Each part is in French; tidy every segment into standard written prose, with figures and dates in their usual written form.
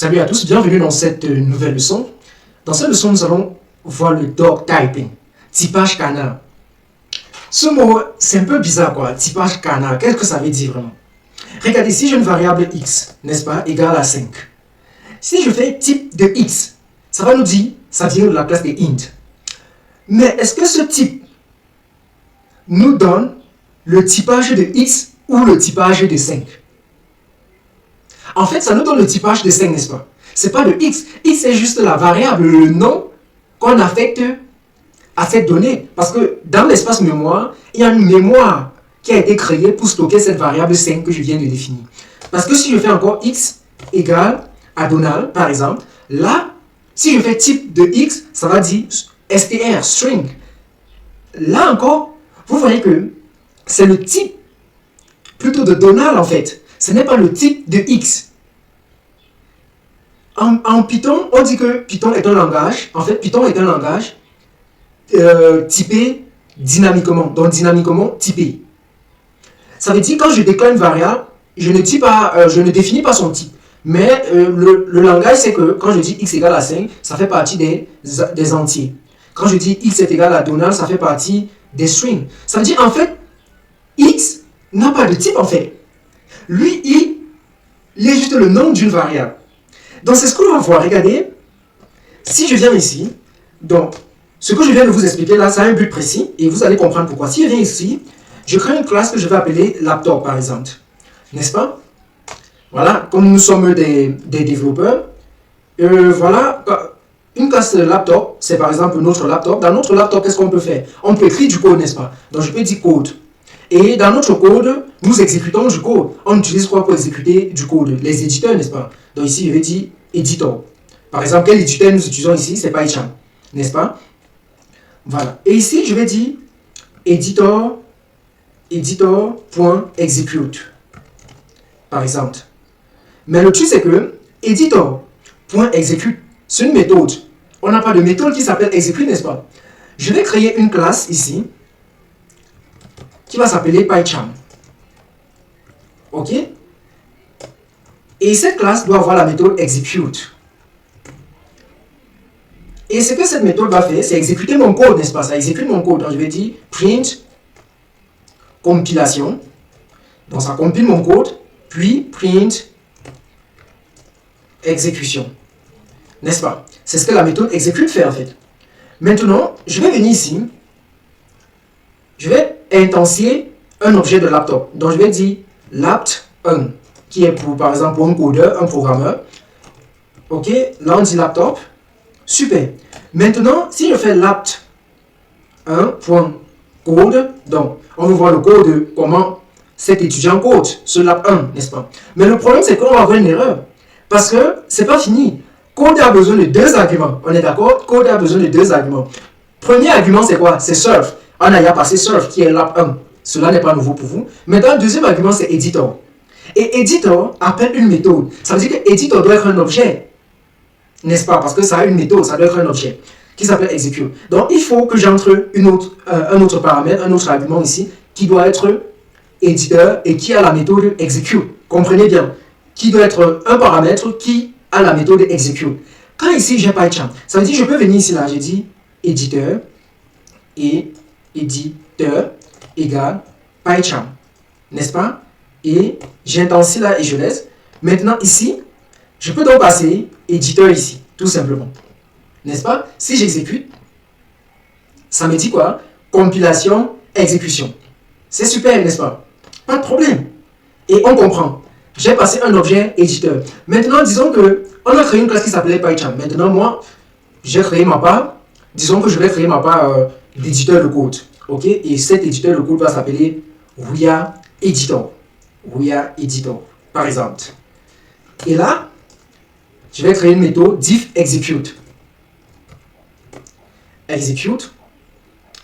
Salut à tous, bienvenue dans cette nouvelle leçon. Dans cette leçon, nous allons voir le dog typing, typage canard. Ce mot, c'est un peu bizarre quoi, typage canard, qu'est-ce que ça veut dire vraiment? Regardez, si j'ai une variable x, n'est-ce pas, égale à 5. Si je fais type de x, ça va nous dire, ça vient de la classe des int. Mais est-ce que ce type nous donne le typage de x ou le typage de 5? En fait, ça nous donne le typage de 5, n'est-ce pas? C'est pas le x. X est juste la variable, le nom qu'on affecte à cette donnée. Parce que dans l'espace mémoire, il y a une mémoire qui a été créée pour stocker cette variable 5 que je viens de définir. Parce que si je fais encore x égale à Donald, par exemple, là, si je fais type de x, ça va dire str, string. Là encore, vous voyez que c'est le type plutôt de Donald en fait. Ce n'est pas le type de x. En Python, on dit que Python est un langage. En fait, Python est un langage typé dynamiquement. Donc, dynamiquement typé. Ça veut dire que quand je déclare une variable, je ne définis pas son type. Mais le langage, c'est que quand je dis x égale à 5, ça fait partie des entiers. Quand je dis x est égal à Donald, ça fait partie des strings. Ça veut dire, en fait, x n'a pas de type, en fait. Lui, il est juste le nom d'une variable. Donc, c'est ce qu'on va voir. Regardez, si je viens ici, donc, ce que je viens de vous expliquer là, ça a un but précis et vous allez comprendre pourquoi. Si je viens ici, je crée une classe que je vais appeler laptop, par exemple. N'est-ce pas? Voilà, comme nous sommes des développeurs, voilà, une classe laptop, c'est par exemple notre laptop. Dans notre laptop, qu'est-ce qu'on peut faire? On peut écrire du code, n'est-ce pas? Donc, je peux dire code. Et dans notre code, nous exécutons du code. On utilise quoi pour exécuter du code? Les éditeurs, n'est-ce pas? Donc ici, je vais dire éditeur. Par exemple, quel éditeur nous utilisons ici? C'est PyCharm, n'est-ce pas? Voilà. Et ici, je vais dire editor.execute, par exemple. Mais le truc, c'est que editor.execute, c'est une méthode. On n'a pas de méthode qui s'appelle execute, n'est-ce pas? Je vais créer une classe ici qui va s'appeler PyCharm. OK? Et cette classe doit avoir la méthode execute. Et ce que cette méthode va faire, c'est exécuter mon code, n'est-ce pas? Ça exécute mon code. Donc, je vais dire print compilation. Donc, ça compile mon code. Puis, print exécution. N'est-ce pas? C'est ce que la méthode execute fait, en fait. Maintenant, je vais venir ici. Je vais intensifier un objet de laptop. Donc, je vais dire lapt1, qui est pour, par exemple, pour un codeur, un programmeur. OK? Là, on dit laptop. Super. Maintenant, si je fais lapt1.code, donc, on veut voir le code de comment cet étudiant code, ce lap1, n'est-ce pas? Mais le problème, c'est qu'on va avoir une erreur. Parce que c'est pas fini. Code a besoin de deux arguments. On est d'accord? Code a besoin de deux arguments. Premier argument, c'est quoi? C'est surf. On a déjà passé surf, qui est lap1. Cela n'est pas nouveau pour vous. Maintenant, le deuxième argument, c'est editor. Et editor appelle une méthode. Ça veut dire que editor doit être un objet. N'est-ce pas? Parce que ça a une méthode, ça doit être un objet qui s'appelle execute. Donc, il faut que j'entre un autre paramètre, un autre argument ici, qui doit être éditeur et qui a la méthode execute. Comprenez bien. Qui doit être un paramètre qui a la méthode execute. Quand ici, j'ai PyCharm, ça veut dire que je peux venir ici, là, j'ai dit éditeur et éditeur égale PyCharm. N'est-ce pas? Et j'intensifie là et je laisse. Maintenant, ici, je peux donc passer éditeur ici, tout simplement. N'est-ce pas? Si j'exécute, ça me dit quoi? Compilation, exécution. C'est super, n'est-ce pas? Pas de problème. Et on comprend. J'ai passé un objet éditeur. Maintenant, disons que on a créé une classe qui s'appelait PyCharm. Maintenant, moi, j'ai créé ma part. Disons que je vais créer ma part d'éditeur de code. OK? Et cet éditeur de code va s'appeler Ria Editor. Ria Editor, par exemple. Et là, je vais créer une méthode diff execute. Execute.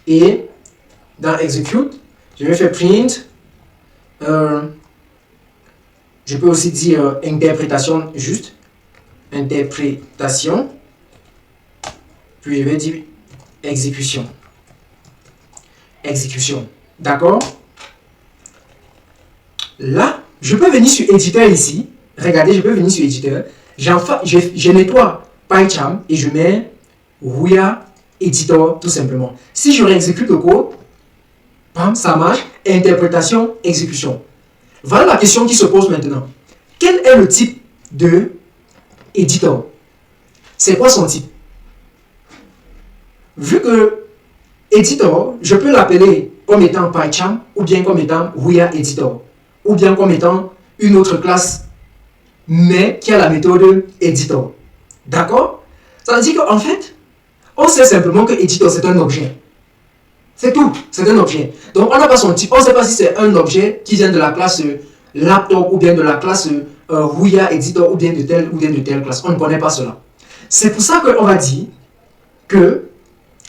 Et dans execute, je vais faire print. Je peux aussi dire interprétation juste. Interprétation. Puis je vais dire exécution. Exécution. D'accord? Là, je peux venir sur éditeur ici. Regardez, je peux venir sur éditeur. Je nettoie PyCharm et je mets Rouya Editor tout simplement. Si je réexécute le code, bam, ça marche. Interprétation, exécution. Voilà la question qui se pose maintenant. Quel est le type de editor? C'est quoi son type? Vu que editor, je peux l'appeler comme étant PyCharm ou bien comme étant Rouya Editor ou bien comme étant une autre classe mais qui a la méthode editor. D'accord? Ça veut dire qu'en fait, on sait simplement que editor c'est un objet. C'est tout, c'est un objet. Donc on n'a pas son type, on ne sait pas si c'est un objet qui vient de la classe laptop ou bien de la classe Rouya Editor ou bien de telle classe. On ne connaît pas cela. C'est pour ça qu'on va dire que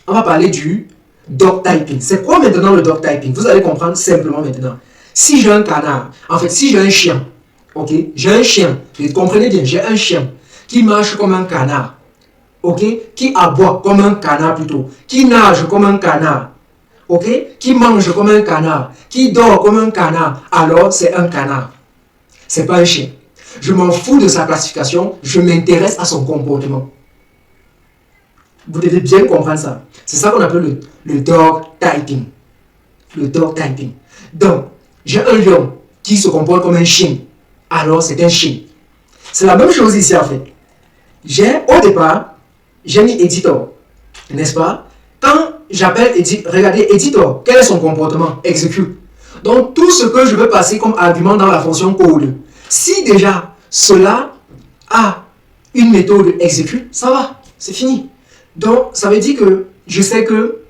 on va parler du doctyping. C'est quoi maintenant le doctyping? Vous allez comprendre simplement maintenant. Si j'ai un canard, en fait, si j'ai un chien, ok, j'ai un chien, vous comprenez bien, j'ai un chien qui marche comme un canard, ok, qui aboie comme un canard plutôt, qui nage comme un canard, ok, qui mange comme un canard, qui dort comme un canard, alors c'est un canard. C'est pas un chien. Je m'en fous de sa classification, je m'intéresse à son comportement. Vous devez bien comprendre ça. C'est ça qu'on appelle le dog typing. Le dog typing. Donc, j'ai un lion qui se comporte comme un chien. Alors, c'est un chien. C'est la même chose ici, en fait. Au départ, j'ai mis editor. N'est-ce pas? Quand j'appelle regardez, editor, quel est son comportement? Execute. Donc, tout ce que je veux passer comme argument dans la fonction code, si déjà cela a une méthode execute, ça va, c'est fini. Donc, ça veut dire que je sais que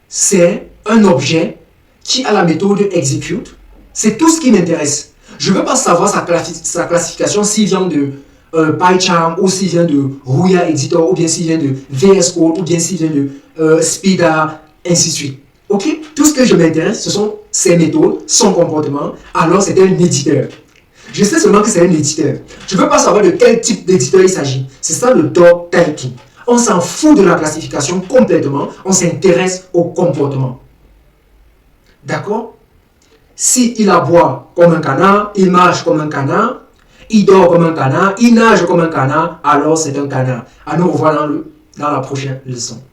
c'est un objet qui a la méthode execute. C'est tout ce qui m'intéresse. Je ne veux pas savoir sa classification s'il vient de PyCharm ou s'il vient de Rouya Editor ou bien s'il vient de VS Code ou bien s'il vient de Spida, ainsi de suite. Ok? Tout ce que je m'intéresse, ce sont ses méthodes, son comportement. Alors, c'est un éditeur. Je sais seulement que c'est un éditeur. Je ne veux pas savoir de quel type d'éditeur il s'agit. C'est ça le dog typing. On s'en fout de la classification complètement. On s'intéresse au comportement. D'accord? S'il aboie comme un canard, il marche comme un canard, il dort comme un canard, il nage comme un canard, alors c'est un canard. À nous revoir dans la prochaine leçon.